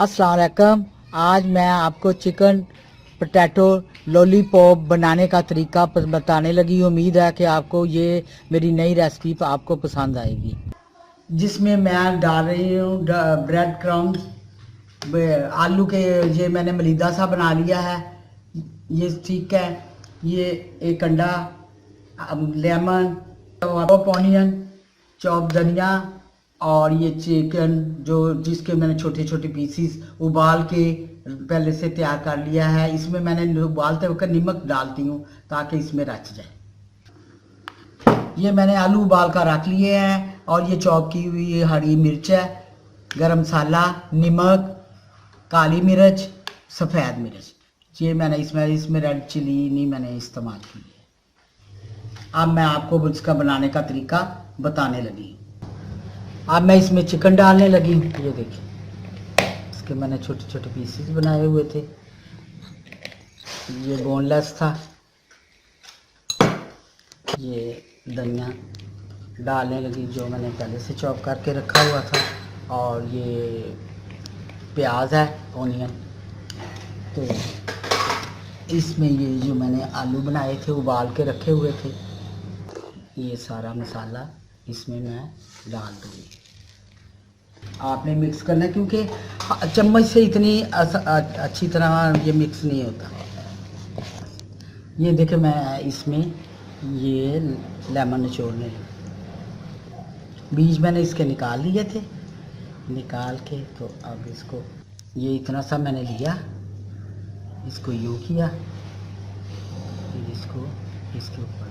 अस्सलाम वालेकुम। आज मैं आपको चिकन पोटैटो लॉलीपॉप बनाने का तरीका बताने लगी। उम्मीद है कि आपको ये मेरी नई रेसिपी आपको पसंद आएगी। जिसमें मैं डाल रही हूँ ब्रेड क्रम्स, आलू के, ये मैंने मलीदा सा बना लिया है, ये ठीक है। ये एक अंडा, लेमन, चॉप ऑनियन, चॉप धनिया, और ये चिकन जो जिसके मैंने छोटे छोटे पीसीस उबाल के पहले से तैयार कर लिया है। इसमें मैंने उबालते वक्त नमक डालती हूँ ताकि इसमें रच जाए। ये मैंने आलू उबाल कर रख लिए हैं, और ये चॉप की हुई हरी मिर्च है, गरम मसाला, नमक, काली मिर्च, सफ़ेद मिर्च, ये मैंने इसमें रेड चिली नहीं मैंने इस्तेमाल की है। अब मैं आपको इसका बनाने का तरीका बताने लगी। अब मैं इसमें चिकन डालने लगी। ये देखिए, इसके मैंने छोटे छोटे पीसेस बनाए हुए थे, ये बोनलेस था। ये धनिया डालने लगी जो मैंने पहले से चॉप करके रखा हुआ था, और ये प्याज है, ऑनियन। तो इसमें ये जो मैंने आलू बनाए थे उबाल के रखे हुए थे, ये सारा मसाला इसमें मैं डाल दूँगी। आपने मिक्स करना है क्योंकि चम्मच से इतनी अच्छी तरह ये मिक्स नहीं होता। ये देखे मैं इसमें ये लेमन निचोड़ने लगी, बीज मैंने इसके निकाल लिए थे, निकाल के तो अब इसको ये इतना सा मैंने लिया, इसको यूँ किया, फिर इसको इसके ऊपर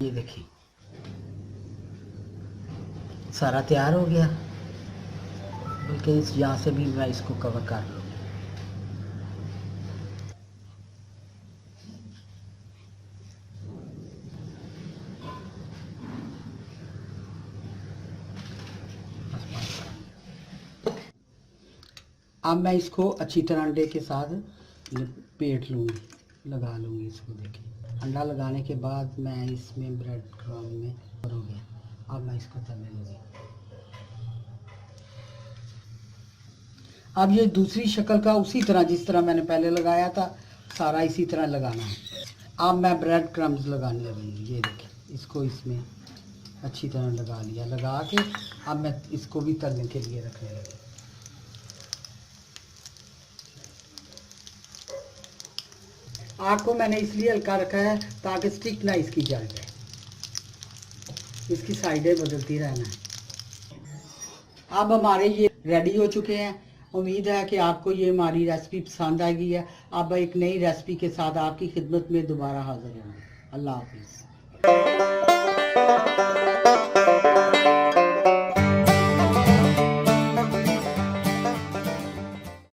ये देखिए सारा तैयार हो गया। बल्कि इस यहाँ से भी मैं इसको कवर कर लूँ। अब मैं इसको अच्छी तरह अंडे के साथ लपेट लूँगी, लगा लूँगी इसको। देखिए अंडा लगाने के बाद मैं इसमें ब्रेड क्रम्ब में हो गया। अब मैं इसको तलने लगी। अब ये दूसरी शक्ल का उसी तरह जिस तरह मैंने पहले लगाया था, सारा इसी तरह लगाना है। अब मैं ब्रेड क्रम्ब्स लगाने लगी। ये देखिए इसको इसमें अच्छी तरह लगा लिया, लगा के अब मैं इसको भी तलने के लिए रखने लगी। आग को मैंने इसलिए हल्का रखा है ताकि स्टिक ना इसकी जल जाए, इसकी साइडें बदलती रहना है। अब हमारे ये रेडी हो चुके हैं। उम्मीद है कि आपको ये हमारी रेसिपी पसंद आएगी है। अब एक नई रेसिपी के साथ आपकी खिदमत में दोबारा हाजिर हूँ। अल्लाह हाफिज़।